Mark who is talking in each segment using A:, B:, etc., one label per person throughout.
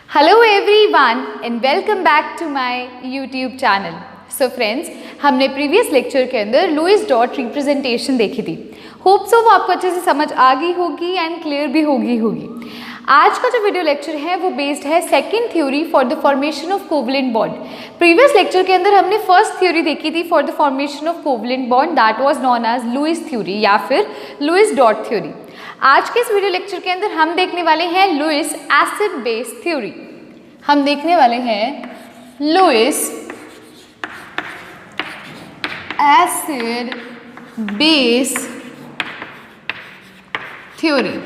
A: Hello everyone and welcome back to my YouTube channel. So friends, हमने previous lecture के अंदर Lewis dot representation देखी थी। Hope so वो आपको अच्छे से समझ आ गई होगी एंड क्लियर भी होगी। आज का जो वीडियो लेक्चर है वो बेस्ड है second theory for the formation of covalent bond. Previous lecture के अंदर हमने फर्स्ट थ्योरी देखी थी for the formation of covalent bond, that was known as Lewis theory या फिर लुईस डॉट थ्योरी। आज के इस वीडियो लेक्चर के अंदर हम देखने वाले हैं लुईस एसिड बेस थ्योरी। हम देखने वाले हैं Lewis acid base theory.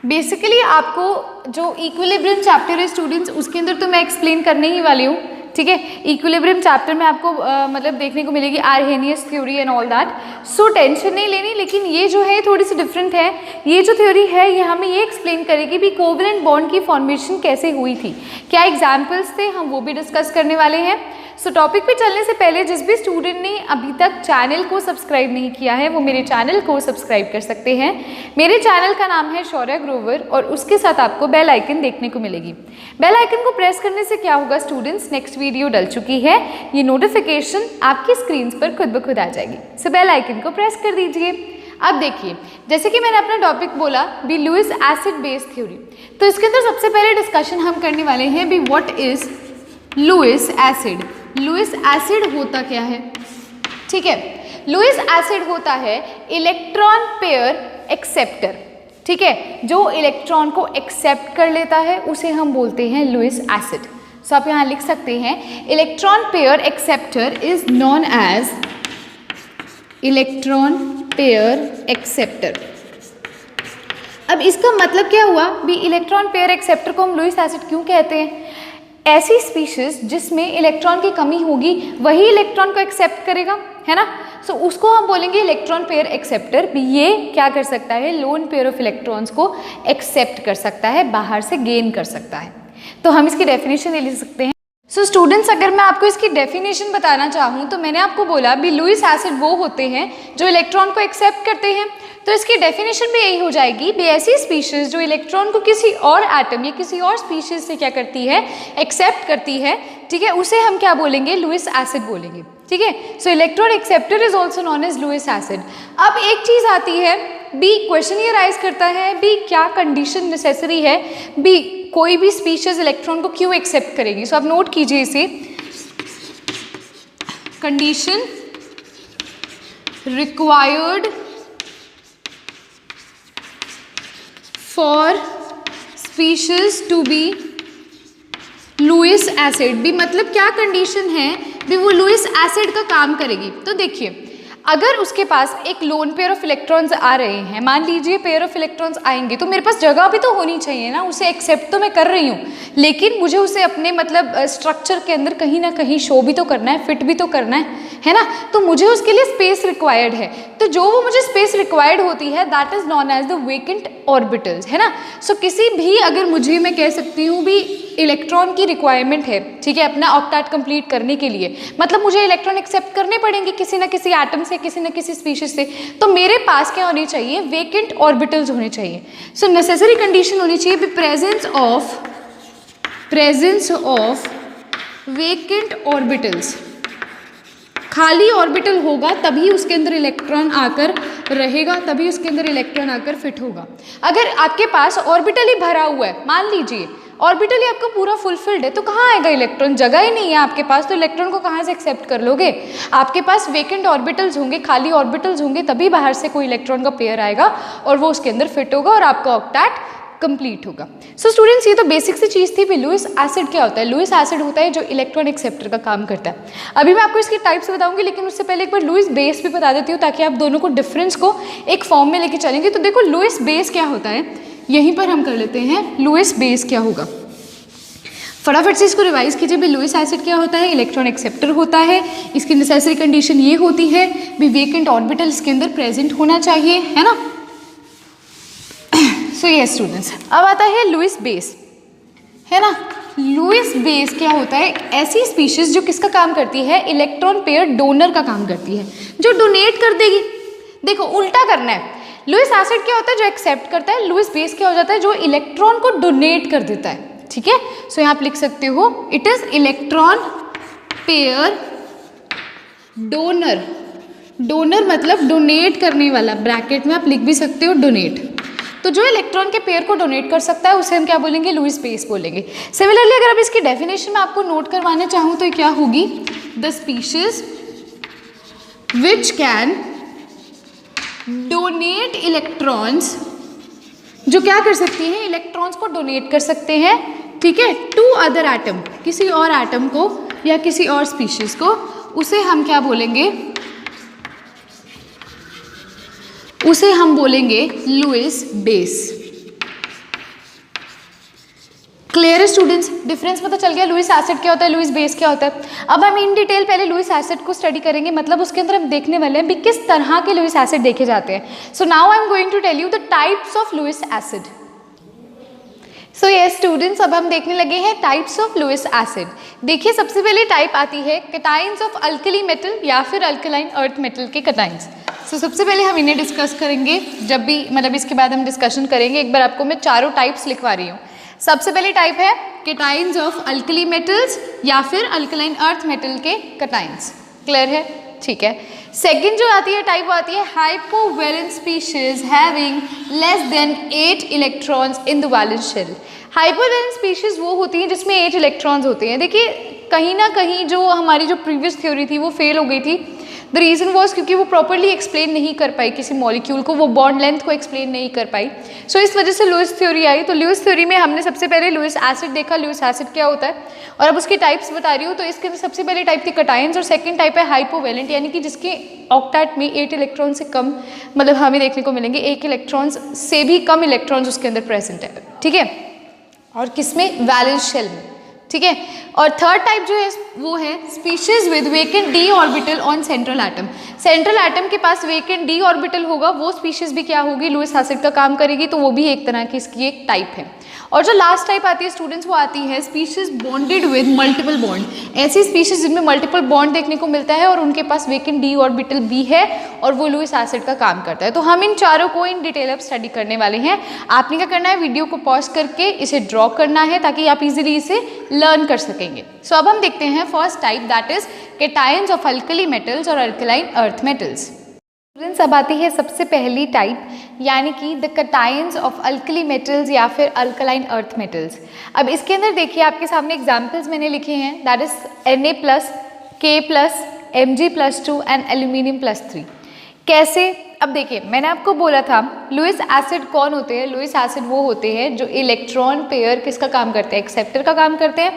A: Basically आपको जो इक्विलिब्रियम चैप्टर है स्टूडेंट्स, उसके अंदर तो मैं एक्सप्लेन करने ही वाली हूँ, ठीक है। इक्विलिब्रियम चैप्टर में आपको मतलब देखने को मिलेगी Arrhenius theory and all that, so tension नहीं लेनी। लेकिन ये जो है थोड़ी सी डिफरेंट है। ये जो थ्योरी है ये हमें ये एक्सप्लेन करेगी भी कोवलेंट बॉन्ड की फॉर्मेशन कैसे हुई थी, क्या एग्जाम्पल्स थे, हम वो भी डिस्कस करने वाले हैं। सो टॉपिक पे चलने से पहले जिस भी स्टूडेंट ने अभी तक चैनल को सब्सक्राइब नहीं किया है वो मेरे चैनल को सब्सक्राइब कर सकते हैं। मेरे चैनल का नाम है शौर्या ग्रोवर और उसके साथ आपको बेल आइकन देखने को मिलेगी। बेल आइकन को प्रेस करने से क्या होगा स्टूडेंट्स, नेक्स्ट वीडियो डल चुकी है, ये नोटिफिकेशन आपकी स्क्रीन पर खुद ब खुद आ जाएगी। सो बेल आइकन को प्रेस कर दीजिए। अब देखिए, जैसे कि मैंने अपना टॉपिक बोला भी लुईस एसिड बेस थ्योरी, तो इसके अंदर सबसे पहले डिस्कशन हम करने वाले हैं भी what is Lewis acid. Lewis acid होता क्या है, ठीक है। लुईस एसिड होता है इलेक्ट्रॉन पेयर एक्सेप्टर, ठीक है। जो इलेक्ट्रॉन को एक्सेप्ट कर लेता है उसे हम बोलते हैं लुईस एसिड। सो आप यहाँ लिख सकते हैं electron pair acceptor is known as electron pair acceptor. अब इसका मतलब क्या हुआ भी इलेक्ट्रॉन पेयर एक्सेप्टर को हम लुईस एसिड क्यों कहते हैं? ऐसी स्पीशीज जिसमें इलेक्ट्रॉन की कमी होगी वही इलेक्ट्रॉन को एक्सेप्ट करेगा, है ना। सो उसको हम बोलेंगे इलेक्ट्रॉन पेयर एक्सेप्टर। ये क्या कर सकता है, लोन पेयर ऑफ इलेक्ट्रॉन्स को एक्सेप्ट कर सकता है, बाहर से गेन कर सकता है। तो हम इसकी डेफिनेशन ले सकते हैं। सो स्टूडेंट्स, अगर मैं आपको इसकी डेफिनेशन बताना चाहूँ तो मैंने आपको बोला भी लुईस एसिड वो होते हैं जो इलेक्ट्रॉन को एक्सेप्ट करते हैं। तो इसकी डेफिनेशन भी यही हो जाएगी भी ऐसी स्पीशीज जो इलेक्ट्रॉन को किसी और एटम या किसी और स्पीशीज से क्या करती है, एक्सेप्ट करती है, ठीक है, उसे हम क्या बोलेंगे, लुईस एसिड बोलेंगे, ठीक है। So electron acceptor is also known as Lewis acid. अब एक चीज आती है बी, क्वेश्चन ये राइज करता है भी क्या कंडीशन नेसेसरी है बी कोई भी स्पीशीज इलेक्ट्रॉन को क्यों एक्सेप्ट करेगी। सो आप नोट कीजिए इसे, condition required for species to be Lewis acid. भी मतलब क्या कंडीशन है भी वो लुईस एसिड का काम करेगी। तो देखिए, अगर उसके पास एक लोन पेयर ऑफ इलेक्ट्रॉन्स आ रहे हैं, मान लीजिए पेयर ऑफ इलेक्ट्रॉन्स आएंगे, तो मेरे पास जगह भी तो होनी चाहिए ना। उसे एक्सेप्ट तो मैं कर रही हूँ लेकिन मुझे उसे अपने मतलब स्ट्रक्चर के अंदर कहीं ना कहीं शो भी तो करना है, फिट भी तो करना है ना। तो मुझे उसके लिए स्पेस रिक्वायर्ड है। तो जो वो मुझे स्पेस रिक्वायर्ड होती है that is known as the vacant orbitals, है ना। सो किसी भी अगर मुझे, मैं कह सकती हूँ भी इलेक्ट्रॉन की रिक्वायरमेंट है, ठीक है, अपना ऑक्टेट कंप्लीट करने के लिए, मतलब मुझे इलेक्ट्रॉन एक्सेप्ट करने पड़ेंगे किसी ना किसी एटम से, किसी न किसी स्पीशीज से। तो मेरे पास क्या होने चाहिए, वेकेंट ऑर्बिटल्स होने चाहिए। सो नेसेसरी कंडीशन होनी चाहिए प्रेजेंस ऑफ वेकेंट ऑर्बिटल्स। खाली ऑर्बिटल होगा तभी उसके अंदर इलेक्ट्रॉन आकर रहेगा, तभी उसके अंदर इलेक्ट्रॉन आकर फिट होगा। अगर आपके पास ऑर्बिटल ही भरा हुआ है, मान लीजिए ऑर्बिटल ही आपका पूरा फुलफिल्ड है, तो कहाँ आएगा इलेक्ट्रॉन, जगह ही नहीं है आपके पास, तो इलेक्ट्रॉन को कहाँ से एक्सेप्ट कर लोगे। आपके पास वेकेंट ऑर्बिटल्स होंगे, खाली ऑर्बिटल्स होंगे, तभी बाहर से कोई इलेक्ट्रॉन का पेयर आएगा और वो उसके अंदर फिट होगा और आपका ऑक्टेट कंप्लीट होगा। सो स्टूडेंट्स, ये तो बेसिक सी चीज़ थी भी लुईस एसिड क्या होता है। लुईस एसिड होता है जो इलेक्ट्रॉन एक्सेप्टर का काम करता है। अभी मैं आपको इसकी टाइप्स बताऊंगी, लेकिन उससे पहले एक बार लुईस बेस भी बता देती हूँ ताकि आप दोनों को डिफरेंस को एक फॉर्म में लेके चलेंगे। तो देखो लुईस बेस क्या होता है, यहीं पर हम कर लेते हैं लुईस बेस क्या होगा। फटाफट से इसको रिवाइज कीजिए भी लुईस एसिड क्या होता है, इलेक्ट्रॉन एक्सेप्टर होता है। इसकी नेसेसरी कंडीशन ये होती है भी वेकेंट ऑर्बिटल इसके अंदर प्रेजेंट होना चाहिए, है ना। सो ये स्टूडेंट्स, अब आता है लुईस बेस, है ना। लुईस बेस क्या होता है, ऐसी स्पीशीज जो किसका काम करती है, इलेक्ट्रॉन पेयर डोनर का काम करती है, जो डोनेट कर देगी। देखो उल्टा करना है, लुईस एसिड क्या होता है? जो एक्सेप्ट करता है। लुईस बेस क्या हो जाता है? जो इलेक्ट्रॉन को डोनेट कर देता है। ठीक है, सो यहाँ आप लिख सकते हो it is electron pair donor. Donor मतलब डोनेट करने वाला, ब्रैकेट में आप लिख भी सकते हो डोनेट। तो जो इलेक्ट्रॉन के पेयर को डोनेट कर सकता है उसे हम क्या बोलेंगे? लुईस बेस बोलेंगे। सिमिलरली अगर अब इसकी डेफिनेशन में आपको नोट करवाने चाहूँ तो क्या होगी? The species which can donate electrons, जो क्या कर सकती हैं? इलेक्ट्रॉन्स को डोनेट कर सकते हैं, ठीक है, टू अदर एटम, किसी और एटम को या किसी और स्पीशीज को, उसे हम क्या बोलेंगे? उसे हम बोलेंगे लुईस बेस। क्लियर है स्टूडेंट्स? डिफरेंस पता चल गया लुईस एसिड क्या होता है, लुईस बेस क्या होता है। अब हम इन डिटेल पहले लुईस एसिड को स्टडी करेंगे, मतलब उसके अंदर हम देखने वाले हैं भी किस तरह के लुईस एसिड देखे जाते हैं। So now I am going to tell you the types of Lewis acid. So yes students, अब हम देखने लगे हैं टाइप्स ऑफ लुईस एसिड। देखिए सबसे पहले टाइप आती है कैटायंस ऑफ अल्कली मेटल या फिर अल्कलाइन अर्थ मेटल के कैटायंस। सो सबसे पहले हम इन्हें डिस्कस करेंगे, जब भी मतलब इसके बाद हम डिस्कशन करेंगे। एक बार आपको मैं चारों टाइप्स लिखवा रही हूँ। सबसे पहले टाइप है कैटायंस ऑफ अल्कली मेटल्स या फिर अल्कलाइन अर्थ मेटल के कैटायंस। क्लियर है? ठीक है। सेकंड जो आती है टाइप वो आती है hypovalent species having less than 8 electrons in the valence shell. Hypovalent species वो होती हैं जिसमें 8 इलेक्ट्रॉन्स होते हैं। देखिए कहीं ना कहीं जो हमारी जो प्रीवियस थ्योरी थी वो फेल हो गई थी। द रीज़न वॉज क्योंकि वो प्रॉपरली एक्सप्लेन नहीं कर पाई किसी मॉलिक्यूल को, वो बॉन्ड लेंथ को एक्सप्लेन नहीं कर पाई। सो इस वजह से लुईस थ्योरी आई। तो लुईस थ्योरी में हमने सबसे पहले लुईस एसिड देखा, लुईस एसिड क्या होता है, और अब उसकी टाइप्स बता रही हूँ। तो इसके सबसे पहले टाइप थी कैटायंस और सेकंड टाइप है हाइपोवैलेंट, यानी कि जिसके ऑक्टेट में 8 इलेक्ट्रॉन से कम, मतलब हमें देखने को मिलेंगे 1 इलेक्ट्रॉन से भी कम इलेक्ट्रॉन्स उसके अंदर प्रेजेंट है। ठीक है, और किसमें? वैलेंस शेल में। ठीक है, और थर्ड टाइप जो है वो है species with vacant d orbital on central atom. Central atom के पास वेकेंट डी ऑर्बिटल होगा, वो स्पीशीज भी क्या होगी? लुईस एसिड का काम करेगी। तो वो भी एक तरह की इसकी एक टाइप है। और जो लास्ट टाइप आती है स्टूडेंट्स वो आती है species bonded with multiple bond. ऐसी स्पीशीज जिनमें मल्टीपल बॉन्ड देखने को मिलता है और उनके पास वेकेंट डी ऑर्बिटल भी है और वो लुईस एसिड का काम करता है। तो हम इन चारों को इन डिटेल अब स्टडी करने वाले हैं। आपने क्या करना है? वीडियो को पॉज करके इसे ड्रॉ करना है ताकि आप इजीली इसे लर्न कर सकेंगे। सो अब हम देखते हैं first type, that is cations of alkali metals और अल्कलाइन अर्थ मेटल्स। स्टूडेंट्स अब आती है सबसे पहली टाइप, यानी कि the cations of alkali metals या फिर अल्कलाइन अर्थ मेटल्स। अब इसके अंदर देखिए आपके सामने एग्जाम्पल्स मैंने लिखे हैं, that is Na+, K+, Mg+2 and aluminium. कैसे? अब देखिए मैंने आपको बोला था लुईस एसिड कौन होते हैं? लुईस एसिड वो होते हैं जो इलेक्ट्रॉन पेयर किसका काम करते हैं? एक्सेप्टर का काम करते हैं।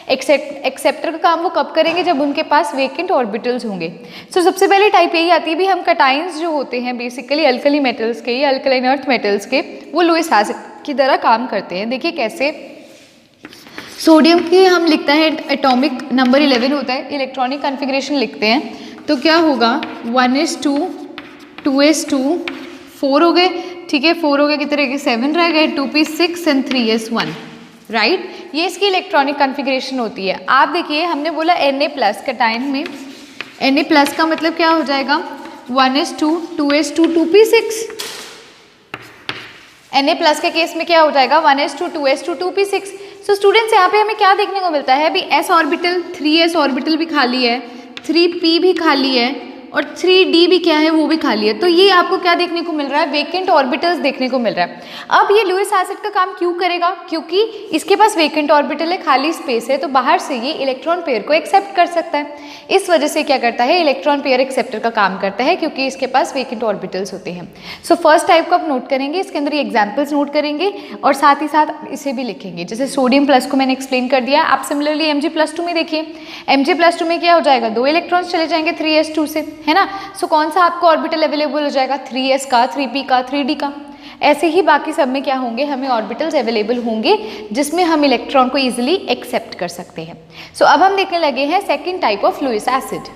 A: एक्सेप्टर का काम वो कब करेंगे? जब उनके पास वेकेंट ऑर्बिटल्स होंगे। सो सबसे पहले टाइप यही आती है भी हम कैटायंस जो होते हैं बेसिकली अल्कली मेटल्स के या अल्कलाइन अर्थ मेटल्स के, वो लुईस एसिड की तरह काम करते हैं। देखिए कैसे? सोडियम की हम लिखता है एटॉमिक नंबर 11 होता है, इलेक्ट्रॉनिक कॉन्फ़िगरेशन लिखते हैं तो क्या होगा? 1s2 2s2 4 हो गए। ठीक है, 4 हो गए, कितने रह गए? 7 रह गए, 2p6 एंड 3s1, राइट। ये इसकी इलेक्ट्रॉनिक कॉन्फ़िगरेशन होती है। आप देखिए हमने बोला Na+ कैटायन में Na+ का मतलब क्या हो जाएगा? 1s2 2s2 2p6। Na+ के केस में क्या हो जाएगा? 1s2 2s2 2p6। So students यहाँ पे हमें क्या देखने को मिलता है? अभी s ऑर्बिटल 3s ऑर्बिटल भी खाली है, 3p भी खाली है और 3d भी क्या है? वो भी खाली है। तो ये आपको क्या देखने को मिल रहा है? वेकेंट ऑर्बिटल्स देखने को मिल रहा है। अब ये लुईस एसिड का काम क्यों करेगा? क्योंकि इसके पास वेकेंट ऑर्बिटल है, खाली स्पेस है, तो बाहर से ये इलेक्ट्रॉन पेयर को एक्सेप्ट कर सकता है। इस वजह से क्या करता है? इलेक्ट्रॉन पेयर एक्सेप्टर का काम करता है क्योंकि इसके पास वेकेंट ऑर्बिटल्स होते हैं। सो फर्स्ट टाइप को आप नोट करेंगे, इसके अंदर ये एग्जाम्पल्स नोट करेंगे और साथ ही साथ इसे भी लिखेंगे। जैसे सोडियम प्लस को मैंने एक्सप्लेन कर दिया। आप सिमिलरली Mg+2 में देखिए, Mg+2 में क्या हो जाएगा? 2 इलेक्ट्रॉन्स चले जाएंगे 3s2 से, है ना। सो कौन सा आपको ऑर्बिटल अवेलेबल हो जाएगा? 3s का, 3p का, 3d का। ऐसे ही बाकी सब में क्या होंगे? हमें ऑर्बिटल्स अवेलेबल होंगे जिसमें हम इलेक्ट्रॉन को इजीली एक्सेप्ट कर सकते हैं। सो अब हम देखने लगे हैं second type of Lewis acid.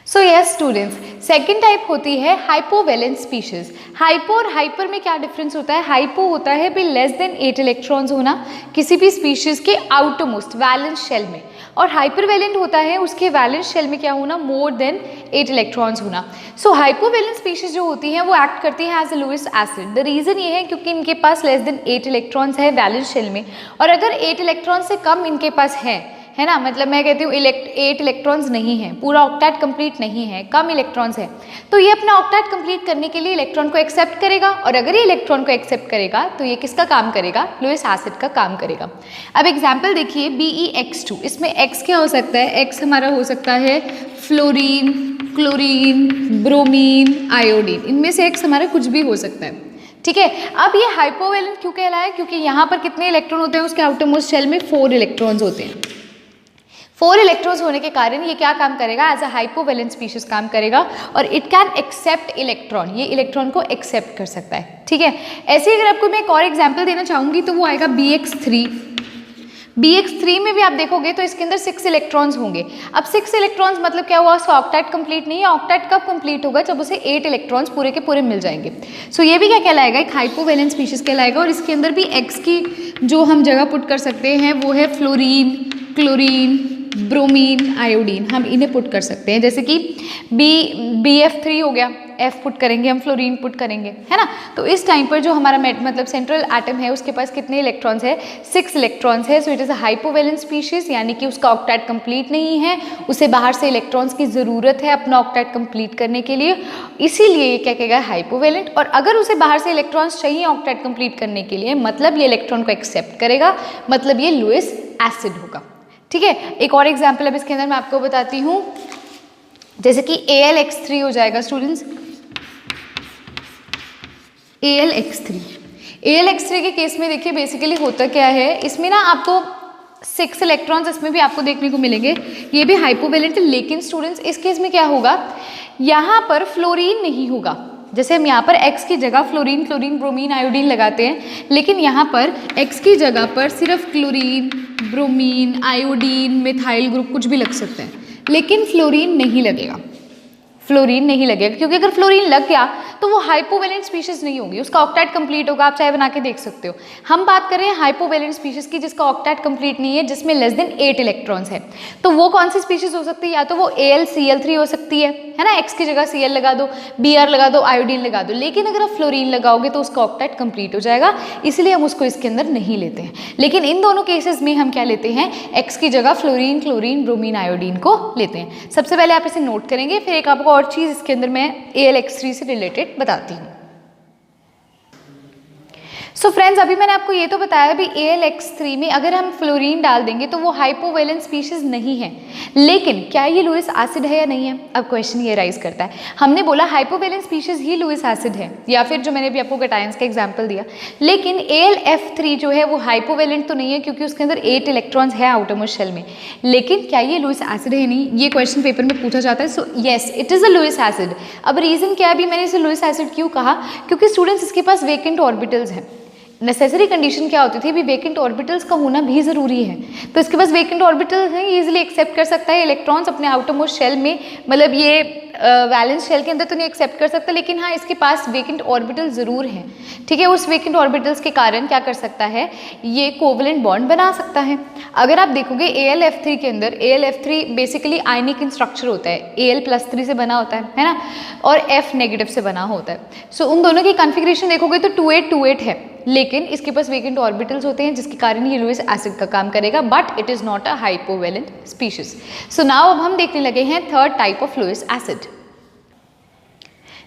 A: So yes students, second type होती है हाइपोवैलेंट स्पीशीज। हाइपो और हाइपर में क्या डिफरेंस होता है? हाइपो होता है भी लेस देन 8 इलेक्ट्रॉन्स होना किसी भी स्पीशीज के आउटर मोस्ट वैलेंस शेल में, और हाइपरवैलेंट होता है उसके वैलेंस शेल में क्या होना? मोर देन 8 इलेक्ट्रॉन्स होना। सो हाइपोवैलेंट स्पीशीज जो होती हैं वो एक्ट करती हैं as a Lewis acid. The reason ये है क्योंकि इनके पास लेस देन 8 इलेक्ट्रॉन्स है वैलेंस शेल में, और अगर 8 इलेक्ट्रॉन से कम इनके पास है ना, मतलब मैं कहती हूँ 8 इलेक्ट्रॉन्स नहीं है, पूरा ऑक्टेट कंप्लीट नहीं है, कम इलेक्ट्रॉन्स है, तो ये अपना ऑक्टेट कंप्लीट करने के लिए इलेक्ट्रॉन को एक्सेप्ट करेगा, और अगर ये इलेक्ट्रॉन को एक्सेप्ट करेगा तो ये किसका काम करेगा? लुईस एसिड का काम करेगा। अब एग्जाम्पल देखिए BeX2, इसमें X क्या हो सकता है? X हमारा हो सकता है फ्लोरीन, क्लोरीन, ब्रोमीन, आयोडीन, इनमें से X हमारा कुछ भी हो सकता है। ठीक है, अब ये हाइपोवैलेंट क्यों कहलाया? क्योंकि यहाँ पर कितने इलेक्ट्रॉन होते हैं उसके आउटर मोस्ट शेल में? 4 इलेक्ट्रॉन्स होते हैं। 4 इलेक्ट्रॉन्स होने के कारण ये क्या काम करेगा? एज अ हाइपोवैलेंट स्पीशीज काम करेगा, और इट कैन एक्सेप्ट इलेक्ट्रॉन, ये इलेक्ट्रॉन को एक्सेप्ट कर सकता है। ठीक है, ऐसे ही अगर आपको मैं एक और एग्जांपल देना चाहूँगी तो वो आएगा BX3। BX3 में भी आप देखोगे तो इसके अंदर 6 इलेक्ट्रॉन्स होंगे। अब 6 इलेक्ट्रॉन्स मतलब क्या हुआ? उसका ऑक्टेट कंप्लीट नहीं है। ऑक्टेट कब कंप्लीट होगा? जब उसे 8 इलेक्ट्रॉन्स पूरे के पूरे मिल जाएंगे। सो ये भी क्या कहलाएगा? एक हाइपोवैलेंट स्पीशीज कहलाएगा, और इसके अंदर भी X की जो हम जगह पुट कर सकते हैं वो है फ्लोरीन, क्लोरीन, ब्रोमीन, आयोडीन, हम इन्हें पुट कर सकते हैं। जैसे कि BF3 हो गया, F पुट करेंगे हम, फ्लोरीन पुट करेंगे, है ना। तो इस टाइम पर जो हमारा मतलब सेंट्रल एटम है उसके पास कितने इलेक्ट्रॉन्स है? 6 इलेक्ट्रॉन्स है। So it is a hypovalent species, यानी कि उसका ऑक्टेट कंप्लीट नहीं है, उसे बाहर से इलेक्ट्रॉन्स की ज़रूरत है अपना ऑक्टेट कंप्लीट करने के लिए, इसीलिए ये क्या कहेगा? हाइपोवैलेंट। और अगर उसे बाहर से इलेक्ट्रॉन्स चाहिए ऑक्टेट कंप्लीट करने के लिए, मतलब ये इलेक्ट्रॉन को एक्सेप्ट करेगा, मतलब ये लुईस एसिड होगा। ठीक है, एक और एग्जाम्पल अब इसके अंदर मैं आपको बताती हूँ, जैसे कि AlX3 हो जाएगा स्टूडेंट्स। AlX3 के केस में देखिए बेसिकली होता क्या है, इसमें ना आपको 6 इलेक्ट्रॉन्स इसमें भी आपको देखने को मिलेंगे, ये भी हाइपोवैलेंट है। लेकिन स्टूडेंट्स इस केस में क्या होगा? यहाँ पर फ्लोरीन नहीं होगा। जैसे हम यहाँ पर X की जगह फ्लोरीन, क्लोरीन, ब्रोमीन, आयोडीन लगाते हैं, लेकिन यहाँ पर X की जगह पर सिर्फ chlorine, bromine, iodine, methyl group कुछ भी लग सकते हैं, लेकिन फ्लोरीन नहीं लगेगा। फ्लोरीन नहीं लगेगा क्योंकि अगर फ्लोरीन लग गया तो वो हाइपोवैलेंट स्पीशीज नहीं होगी, उसका ऑक्टेट कंप्लीट होगा। आप चाहे बना के देख सकते हो। हम बात कर रहे हैं हाइपोवैलेंट स्पीशीज की जिसका ऑक्टेट कंप्लीट नहीं है, जिसमें लेस देन 8 इलेक्ट्रॉन्स है। तो वो कौन सी स्पीशीज हो सकती है? या तो वो AlCl3 हो सकती है ना, X की जगह Cl लगा दो, Br लगा दो, आयोडीन लगा दो। लेकिन अगर आप फ्लोरीन लगाओगे तो उसका ऑक्टेट कंप्लीट हो जाएगा, इसलिए हम उसको इसके अंदर नहीं लेते हैं। लेकिन इन दोनों केसेस में हम क्या लेते हैं? X की जगह फ्लोरीन, क्लोरीन, ब्रोमीन, आयोडीन को लेते हैं। सबसे पहले आप इसे नोट करेंगे, फिर एक आपको और चीज़ इसके अंदर मैं AlX3 से रिलेटेड बताती हूँ। सो फ्रेंड्स, अभी मैंने आपको ये तो बताया भी AlX3 में अगर हम फ्लोरीन डाल देंगे तो वो हाइपोवैलेंट स्पीशीज नहीं है, लेकिन क्या ये लुईस एसिड है या नहीं है? अब क्वेश्चन ये राइज करता है। हमने बोला हाइपोवैलेंट स्पीशीज ही लुईस एसिड है, या फिर जो मैंने भी आपको कैटायंस का एग्जांपल दिया, लेकिन AlF3 जो है वो हाइपोवैलेंट तो नहीं है क्योंकि उसके अंदर 8 इलेक्ट्रॉन्स है आउटरमोस्ट शेल में। लेकिन क्या ये लुईस एसिड है? नहीं, ये क्वेश्चन पेपर में पूछा जाता है। So yes, it is a Lewis acid. अब रीज़न क्या है? अभी मैंने इसे लुईस एसिड क्यों कहा? क्योंकि स्टूडेंट्स इसके पास वेकेंट ऑर्बिटल्स हैं। नेसेसरी कंडीशन क्या होती थी? भी वेकेंट ऑर्बिटल्स का होना भी ज़रूरी है। तो इसके पास वेकेंट ऑर्बिटल्स हैं, इजीली एक्सेप्ट कर सकता है इलेक्ट्रॉन्स अपने आउटरमोस्ट शेल में, मतलब ये वैलेंस शेल के अंदर तो नहीं एक्सेप्ट कर सकता, लेकिन हाँ इसके पास वेकेंट ऑर्बिटल ज़रूर हैं। ठीक है, उस वेकेंट ऑर्बिटल्स के कारण क्या कर सकता है? ये कोवलेंट बॉन्ड बना सकता है। अगर आप देखोगे AlF3 के अंदर, AlF3 बेसिकली आयनिक इन स्ट्रक्चर होता है, Al+3 से बना होता है ना, और F नेगेटिव से बना होता है। सो उन दोनों की कॉन्फ़िगरेशन देखोगे तो 2-8-2-8 है, लेकिन इसके पास वेकेंट ऑर्बिटल्स होते हैं जिसके कारण ये लुईस एसिड का काम करेगा, but it is not a hypovalent species. So now अब हम देखने लगे हैं third type of Lewis acid.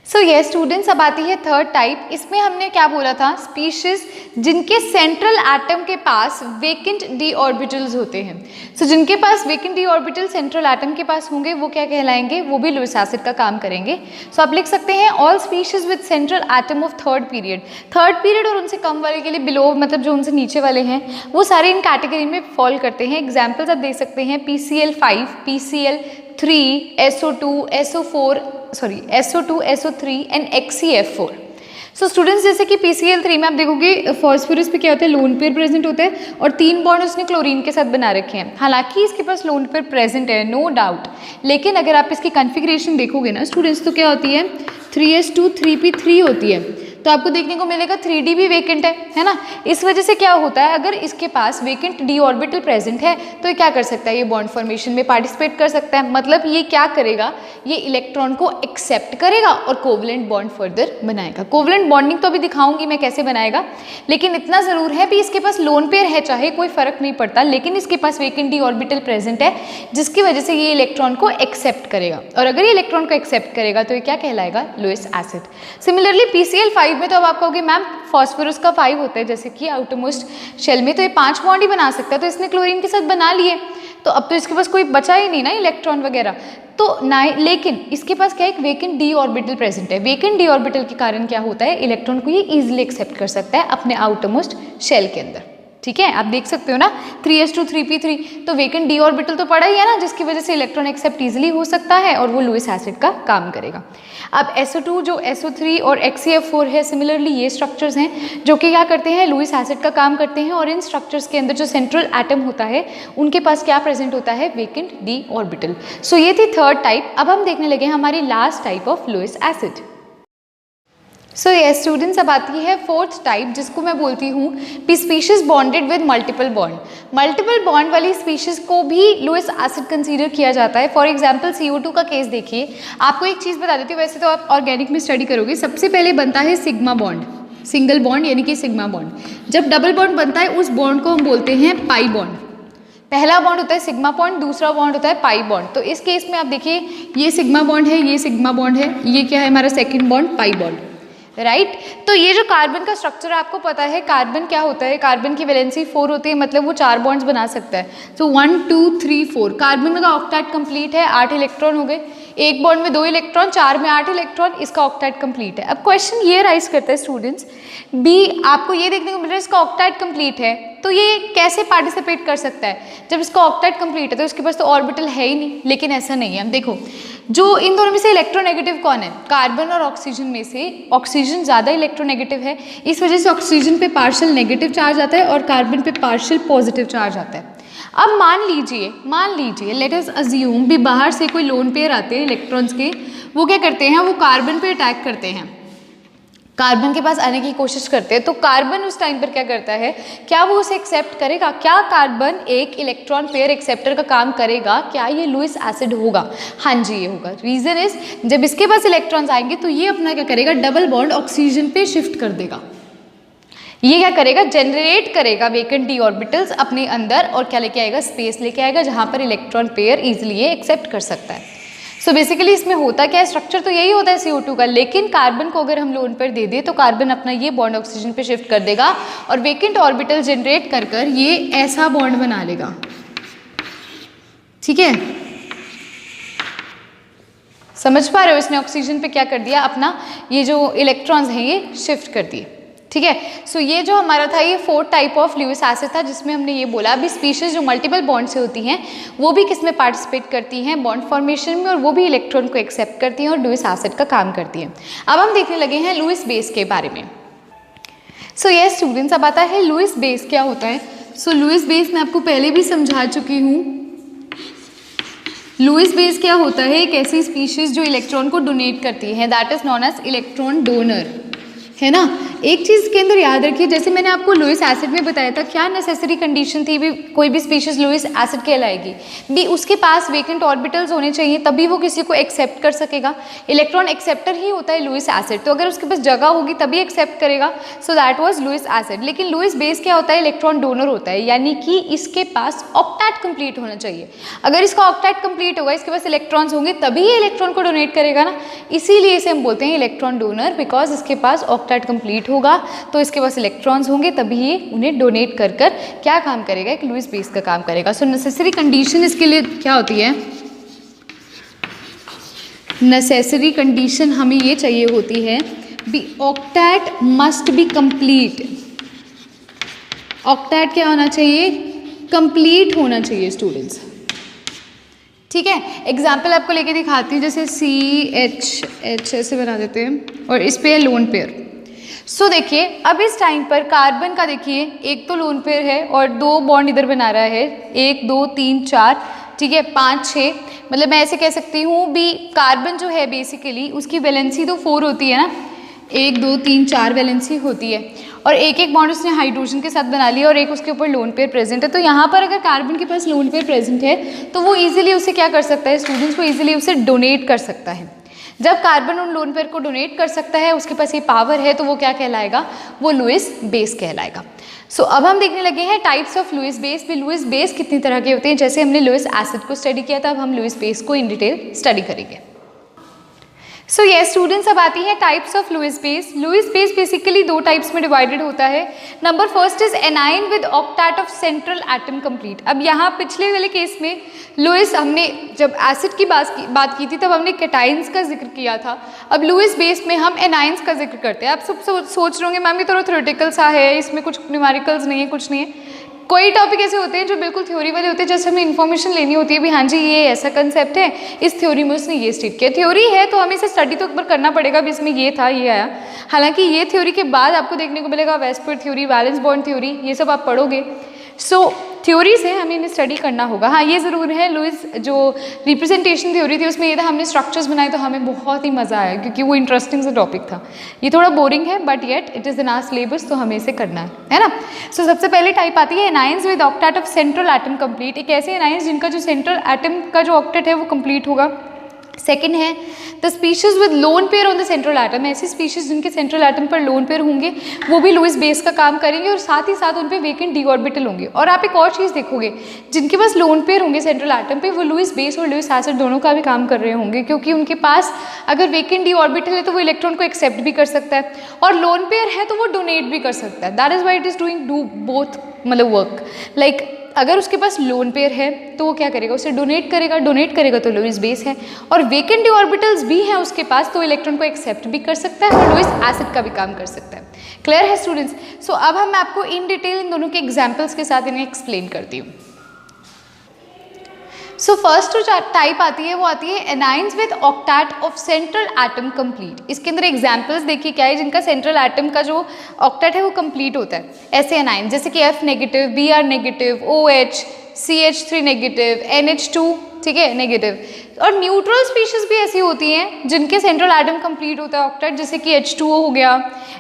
A: So ये स्टूडेंट्स, अब आती है थर्ड टाइप। इसमें हमने क्या बोला था? स्पीशीज जिनके सेंट्रल एटम के पास वेकेंट डी ऑर्बिटल्स होते हैं। सो जिनके पास vacant d orbital central atom के पास होंगे वो क्या कहलाएंगे? वो भी लुईस एसिड का काम करेंगे। सो आप लिख सकते हैं all species with central atom of third period. Third period और उनसे कम वाले के लिए बिलो, मतलब जो उनसे नीचे वाले हैं वो सारे इन कैटेगरी में फॉल करते हैं। एग्जाम्पल्स आप देख सकते हैं PCl5, PCl3, SO2, SO3 and XCF4। So students जैसे कि PCl3 में आप देखोगे फॉस्फोरस पे क्या होता है, लोन पेयर प्रेजेंट होता है और 3 बॉन्ड उसने क्लोरीन के साथ बना रखे हैं। हालांकि इसके पास लोन पेयर प्रेजेंट है, नो डाउट, लेकिन अगर आप इसकी कॉन्फ़िगरेशन देखोगे ना स्टूडेंट्स तो क्या होती है, 3s2 3p3 होती है। तो आपको देखने को मिलेगा 3d भी वेकेंट है ना। इस वजह से क्या होता है, अगर इसके पास वेकेंट d ऑर्बिटल प्रेजेंट है तो ये क्या कर सकता है, ये बॉन्ड फॉर्मेशन में पार्टिसिपेट कर सकता है। मतलब ये क्या करेगा, ये इलेक्ट्रॉन को एक्सेप्ट करेगा और कोवलेंट बॉन्ड फर्दर बनाएगा। कोवलेंट बॉन्डिंग तो अभी दिखाऊंगी मैं कैसे बनाएगा, लेकिन इतना जरूर है भी इसके पास लोन पेयर है चाहे कोई फर्क नहीं पड़ता, लेकिन इसके पास वेकेंट d ऑर्बिटल प्रेजेंट है जिसकी वजह से ये इलेक्ट्रॉन को एक्सेप्ट करेगा। और अगर ये इलेक्ट्रॉन को एक्सेप्ट करेगा तो ये क्या कहलाएगा, लुईस एसिड। सिमिलरली PCl5 में तो अब आप कहोगे मैम फॉस्फोरस का 5 होता है जैसे कि आउटरमोस्ट शेल में, तो ये 5 बॉन्ड ही बना सकता है, तो इसने क्लोरीन के साथ बना लिए, तो अब तो इसके पास कोई बचा ही नहीं ना इलेक्ट्रॉन वगैरह, तो ना। लेकिन इसके पास क्या एक वेकेंट d ऑर्बिटल प्रेजेंट है। वेकेंट d ऑर्बिटल के कारण क्या होता है, इलेक्ट्रॉन को ये इजीली एक्सेप्ट कर सकता है अपने आउटरमोस्ट शेल के अंदर। ठीक है, आप देख सकते हो ना 3s2 3p3, तो वेकेंट d ऑर्बिटल तो पड़ा ही है ना, जिसकी वजह से इलेक्ट्रॉन एक्सेप्ट इजीली हो सकता है और वो लुईस एसिड का काम करेगा। अब SO2 जो SO3 और XeF4 है, सिमिलरली ये स्ट्रक्चर्स हैं जो कि क्या करते हैं, लुईस एसिड का काम करते हैं। और इन स्ट्रक्चर्स के अंदर जो सेंट्रल एटम होता है उनके पास क्या प्रेजेंट होता है, वेकेंट d ऑर्बिटल। सो ये थी थर्ड टाइप। अब हम देखने लगे हमारी last type of Lewis acid. So ये स्टूडेंट्स अब आती है फोर्थ टाइप जिसको मैं बोलती हूँ P species bonded with multiple bond. Multiple bond वाली स्पीशीज को भी लुईस एसिड कंसीडर किया जाता है। फॉर एग्जांपल CO2 का केस देखिए। आपको एक चीज़ बता देती हूँ, वैसे तो आप ऑर्गेनिक में स्टडी करोगे, सबसे पहले बनता है सिग्मा बॉन्ड, सिंगल बॉन्ड यानी कि सिग्मा बॉन्ड। जब डबल बॉन्ड बनता है उस बॉन्ड को हम बोलते हैं पाई बॉन्ड। पहला बॉन्ड होता है सिग्मा बॉन्ड, दूसरा बॉन्ड होता है पाई बॉन्ड। तो इस केस में आप देखिए ये सिग्मा बॉन्ड है, ये सिग्मा बॉन्ड है, ये क्या है हमारा second bond pi bond, right. तो ये जो कार्बन का स्ट्रक्चर आपको पता है, कार्बन क्या होता है, कार्बन की वैलेंसी 4 होती है, मतलब वो 4 बॉन्ड्स बना सकता है। तो 1 2 3 4 कार्बन का ऑक्टेट कंप्लीट है, 8 इलेक्ट्रॉन हो गए, एक बॉन्ड में 2 इलेक्ट्रॉन, 4 में 8 इलेक्ट्रॉन, इसका ऑक्टेट कंप्लीट है। अब क्वेश्चन ये राइज करता है स्टूडेंट्स, बी आपको ये देखने को मिल रहा है इसका ऑक्टेट कंप्लीट है, तो ये कैसे पार्टिसिपेट कर सकता है, जब इसका ऑक्टेट कंप्लीट है तो इसके पास तो ऑर्बिटल है ही नहीं। लेकिन ऐसा नहीं है, हम देखो जो इन दोनों में से इलेक्ट्रोनेगेटिव कौन है, कार्बन और ऑक्सीजन में से ऑक्सीजन ज़्यादा इलेक्ट्रोनेगेटिव है, इस वजह से ऑक्सीजन पे पार्शियल नेगेटिव चार्ज आता है और कार्बन पे पार्शियल पॉजिटिव चार्ज आता है। अब मान लीजिए लेट अस अज्यूम भी बाहर से कोई लोन पेयर आते हैं इलेक्ट्रॉन्स के, वो क्या करते हैं, वो कार्बन पे अटैक करते हैं, कार्बन के पास आने की कोशिश करते हैं। तो कार्बन उस टाइम पर क्या करता है, क्या वो उसे एक्सेप्ट करेगा, क्या कार्बन एक इलेक्ट्रॉन पेयर एक्सेप्टर का काम करेगा, क्या ये लुईस एसिड होगा? हाँ जी ये होगा। रीजन इज जब इसके पास इलेक्ट्रॉन्स आएंगे तो ये अपना क्या करेगा, डबल बॉन्ड ऑक्सीजन पे शिफ्ट कर देगा। ये क्या करेगा, जनरेट करेगा वेकेंट d ऑर्बिटल्स अपने अंदर और क्या लेके आएगा, स्पेस लेके आएगा जहाँ पर इलेक्ट्रॉन पेयर इजिली एक्सेप्ट कर सकता है। सो बेसिकली इसमें होता क्या है, स्ट्रक्चर तो यही होता है CO2 का, लेकिन कार्बन को अगर हम लोन पर दे दें तो कार्बन अपना ये बॉन्ड ऑक्सीजन पे शिफ्ट कर देगा और वेकेंट ऑर्बिटल जनरेट कर कर ये ऐसा बॉन्ड बना लेगा। ठीक है, समझ पा रहे हो, इसने ऑक्सीजन पे क्या कर दिया, अपना ये जो इलेक्ट्रॉन्स हैं ये शिफ्ट कर दिए। ठीक है, सो ये जो हमारा था ये fourth type of Lewis acid था, जिसमें हमने ये बोला अभी स्पीशीज जो मल्टीपल बॉन्ड से होती हैं वो भी किस में पार्टिसिपेट करती हैं, बॉन्ड फॉर्मेशन में, और वो भी इलेक्ट्रॉन को एक्सेप्ट करती हैं और लुईस एसिड का काम करती हैं। अब हम देखने लगे हैं लुईस बेस के बारे में। सो ये स्टूडेंट्स अब आता है लुईस बेस क्या होता है। सो लुईस बेस मैं आपको पहले भी समझा चुकी हूँ। लुईस बेस क्या होता है, एक ऐसी स्पीशीज जो इलेक्ट्रॉन को डोनेट करती है, that is known as electron donor, है ना। एक चीज़ के अंदर याद रखिए, जैसे मैंने आपको लुईस एसिड में बताया था, क्या नेसेसरी कंडीशन थी भी कोई भी स्पीशीज लुईस एसिड कहलाएगी, भी उसके पास वेकेंट ऑर्बिटल्स होने चाहिए तभी वो किसी को एक्सेप्ट कर सकेगा। इलेक्ट्रॉन एक्सेप्टर ही होता है लुईस एसिड, तो अगर उसके पास जगह होगी तभी एक्सेप्ट करेगा। So that was Lewis acid. लेकिन लुईस बेस क्या होता है, इलेक्ट्रॉन डोनर होता है, यानी कि इसके पास ऑक्टेट कंप्लीट होना चाहिए। अगर इसका ऑक्टेट कंप्लीट होगा, इसके पास इलेक्ट्रॉन्स होंगे तभी ये इलेक्ट्रॉन को डोनेट करेगा ना, इसीलिए इसे हम बोलते हैं इलेक्ट्रॉन डोनर, बिकॉज इसके पास ऑक्टेट कंप्लीट होगा तो इसके पास इलेक्ट्रॉन्स होंगे तभी ये उन्हें डोनेट कर कर क्या काम करेगा, एक लुईस बेस का काम करेगा। सो नेसेसरी कंडीशन इसके लिए क्या होती है, नेसेसरी कंडीशन हमें ये चाहिए होती है be octet must be complete. Octet क्या होना चाहिए, कंप्लीट होना चाहिए स्टूडेंट्स। ठीक है, एग्जाम्पल आपको लेके दिखाती हूँ, जैसे CH ऐसे बना देते हैं और इस पे है लोन पेयर। सो देखिए अब इस टाइम पर कार्बन का देखिए एक तो लोन पेयर है और 2 बॉन्ड इधर बना रहा है, 1 2 3 4, ठीक है, 5 6, मतलब मैं ऐसे कह सकती हूँ भी कार्बन जो है बेसिकली उसकी वैलेंसी तो 4 होती है ना, 1 2 3 4 वैलेंसी होती है और एक बॉन्ड उसने हाइड्रोजन के साथ बना लिया और एक उसके ऊपर लोन पेयर प्रेजेंट है। तो यहाँ पर अगर कार्बन के पास लोन पेयर प्रेजेंट है तो वो इजीली उसे क्या कर सकता है, स्टूडेंट्स को इजीली उसे डोनेट कर सकता है। जब कार्बन उन लोन पेयर को डोनेट कर सकता है, उसके पास ये पावर है, तो वो क्या कहलाएगा, वो लुईस बेस कहलाएगा। सो अब हम देखने लगे हैं टाइप्स ऑफ लुईस बेस। भी लुईस बेस कितनी तरह के होते हैं, जैसे हमने लुईस एसिड को स्टडी किया था, अब हम लुईस बेस को इन डिटेल स्टडी करेंगे। सो ये स्टूडेंट्स अब आती है types of Lewis base. Lewis base basically 2 types में डिवाइडेड होता है। Number first is anion with octet of central atom complete. अब यहाँ पिछले वाले केस में लुईस, हमने जब एसिड की बात की थी तब हमने कैटाइंस का जिक्र किया था। अब लुईस बेस में हम एनाइंस का जिक्र करते हैं। आप सब सोच रहे होंगे मैम ये थोड़ा थ्योरेटिकल सा है, इसमें कुछ न्यूमेरिकल्स नहीं है, कुछ नहीं है। कोई टॉपिक ऐसे होते हैं जो बिल्कुल थ्योरी वाले होते हैं, जैसे हमें इन्फॉर्मेशन लेनी होती है भी हाँ जी ये ऐसा कंसेप्ट है, इस थ्योरी में उसने ये स्टेट किया। थ्योरी है तो हमें इसे स्टडी तो एक बार करना पड़ेगा भी इसमें ये था ये आया। हालांकि ये थ्योरी के बाद आपको देखने को मिलेगा वेस्टफोर्ड थ्योरी, वैलेंस बॉन्ड थ्योरी, ये सब आप पढ़ोगे। सो थ्योरी से हमें इन्हें स्टडी करना होगा। हाँ ये ज़रूर है, लुईस जो रिप्रेजेंटेशन थ्योरी थी उसमें ये था हमने स्ट्रक्चर्स बनाए तो हमें बहुत ही मज़ा आया क्योंकि वो इंटरेस्टिंग सा टॉपिक था। ये थोड़ा बोरिंग है but yet it is in our syllabus, तो हमें इसे करना है ना। सो सबसे पहले टाइप आती है anions with octet of central atom complete. एक ऐसे एनाइंस जिनका जो सेंट्रल एटम का जो ऑक्टेट है वो कंप्लीट होगा। सेकेंड है the species with lone pair on the central atom. ऐसी स्पीशीज जिनके सेंट्रल एटम पर लोन पेयर होंगे वो भी लुईस बेस का काम करेंगे और साथ ही साथ उन पे वेकेंट डी ऑर्बिटल होंगे। और आप एक और चीज़ देखोगे, जिनके पास लोन पेयर होंगे सेंट्रल एटम पे वो लुईस बेस और लुईस एसिड दोनों का भी काम कर रहे होंगे, क्योंकि उनके पास अगर वेकेंट डी ऑर्बिटल है तो वो इलेक्ट्रॉन को एक्सेप्ट भी कर सकता है और लोन पेयर है तो वो डोनेट भी कर सकता है। That is why it is doing do both, मतलब वर्क लाइक अगर उसके पास लोन पेयर है तो वो क्या करेगा, उसे डोनेट करेगा तो लुईस बेस है, और वेकेंट डी ऑर्बिटल्स भी हैं उसके पास तो इलेक्ट्रॉन को एक्सेप्ट भी कर सकता है और लुईस एसिड का भी काम कर सकता है। क्लियर है स्टूडेंट्स? सो अब हम आपको इन डिटेल इन दोनों के एग्जाम्पल्स के साथ इन्हें एक्सप्लेन करती हूँ। सो फर्स्ट जो टाइप आती है वो आती है anions with octet of central atom complete. इसके अंदर एग्जांपल्स देखिए क्या है, जिनका सेंट्रल एटम का जो ऑक्टेट है वो कंप्लीट होता है। ऐसे एनाइन जैसे कि F negative, Br negative, OH, CH3 negative, NH2 ठीक है नेगेटिव। और न्यूट्रल स्पीशीज भी ऐसी होती हैं जिनके सेंट्रल एटम कंप्लीट होता है ऑक्टेट, जैसे कि H2O हो गया,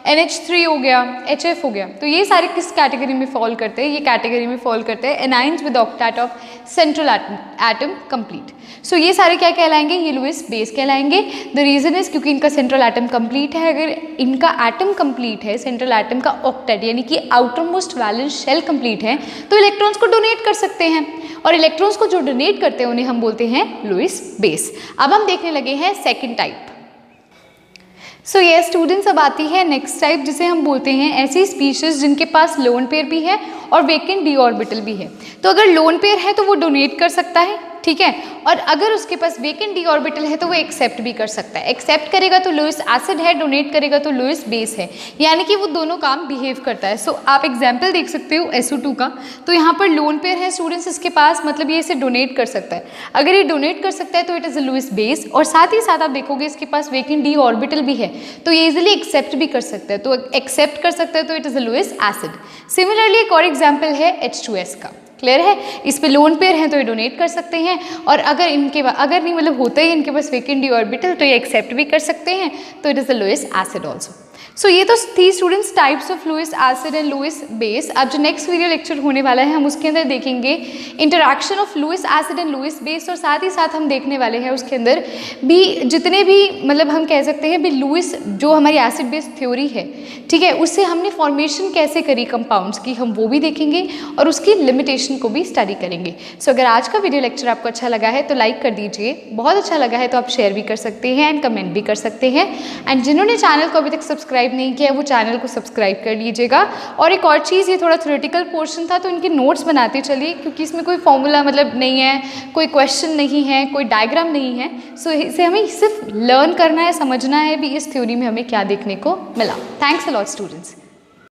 A: NH3 हो गया, HF हो गया। तो ये सारे किस कैटेगरी में फॉल करते हैं, ये कैटेगरी में फॉल करते हैं anions with octet of central atom complete. So ये सारे क्या कहलाएंगे, ये लुईस बेस कहलाएंगे। द रीजन इज क्योंकि इनका सेंट्रल एटम कंप्लीट है। अगर इनका एटम कंप्लीट है, सेंट्रल एटम का ऑक्टेट यानी कि outermost valence shell complete है, तो इलेक्ट्रॉन्स को डोनेट कर सकते हैं और इलेक्ट्रॉन्स को जो डोनेट करते हैं उन्हें हम बोलते हैं लुईस बेस। अब हम देखने लगे हैं सेकेंड टाइप। सो ये स्टूडेंट्स अब आती है नेक्स्ट टाइप, जिसे हम बोलते हैं ऐसी स्पीशीज जिनके पास लोन पेयर भी है और वेकेंट डी ऑर्बिटल भी है। तो अगर लोन पेयर है तो वो डोनेट कर सकता है, ठीक है, और अगर उसके पास वेकेंट डी ऑर्बिटल है तो वो एक्सेप्ट भी कर सकता है। एक्सेप्ट करेगा तो लुईस एसिड है, डोनेट करेगा तो लुईस बेस है, यानी कि वो दोनों काम बिहेव करता है। सो आप एग्जाम्पल देख सकते हो SO2 का। तो यहाँ पर लोन पेयर है स्टूडेंट्स इसके पास, मतलब ये इसे डोनेट कर सकता है। अगर ये डोनेट कर सकता है तो it is a Lewis base, और साथ ही साथ आप देखोगे इसके पास वेकेंट डी ऑर्बिटल भी है तो ये इजिली एक्सेप्ट भी कर सकता है। तो एक्सेप्ट कर सकता है तो it is a Lewis acid. Similarly एक और एग्जाम्पल है H2S का। क्लियर है? इस पे लोन पेयर हैं तो ये डोनेट कर सकते हैं, और अगर नहीं मतलब होता ही इनके पास वेकेंट डी ऑर्बिटल तो ये एक्सेप्ट भी कर सकते हैं, तो it is the Lewis acid also. So ये तो थी students types of Lewis acid and Lewis base. अब जो नेक्स्ट वीडियो लेक्चर होने वाला है हम उसके अंदर देखेंगे interaction of Lewis acid and Lewis base, और साथ ही साथ हम देखने वाले हैं उसके अंदर भी जितने भी मतलब हम कह सकते हैं भी लुईस जो हमारी एसिड बेस थ्योरी है, ठीक है, उससे हमने फॉर्मेशन कैसे करी कंपाउंड्स की, हम वो भी देखेंगे और उसकी लिमिटेशन को भी स्टडी करेंगे। सो अगर आज का वीडियो लेक्चर आपको अच्छा लगा है तो लाइक कर दीजिए, बहुत अच्छा लगा है तो आप शेयर भी कर सकते हैं एंड कमेंट भी कर सकते हैं, एंड जिन्होंने चैनल को अभी तक सब्सक्राइब नहीं किया वो चैनल को सब्सक्राइब कर लीजिएगा। और एक और चीज़, ये थोड़ा थ्योरेटिकल पोर्शन था तो इनके नोट्स बनाते चलिए, क्योंकि इसमें कोई फॉर्मूला मतलब नहीं है, कोई क्वेश्चन नहीं है, कोई डायग्राम नहीं है। सो इसे हमें सिर्फ लर्न करना है, समझना है भी इस थ्योरी में हमें क्या देखने को मिला। Thanks a lot students.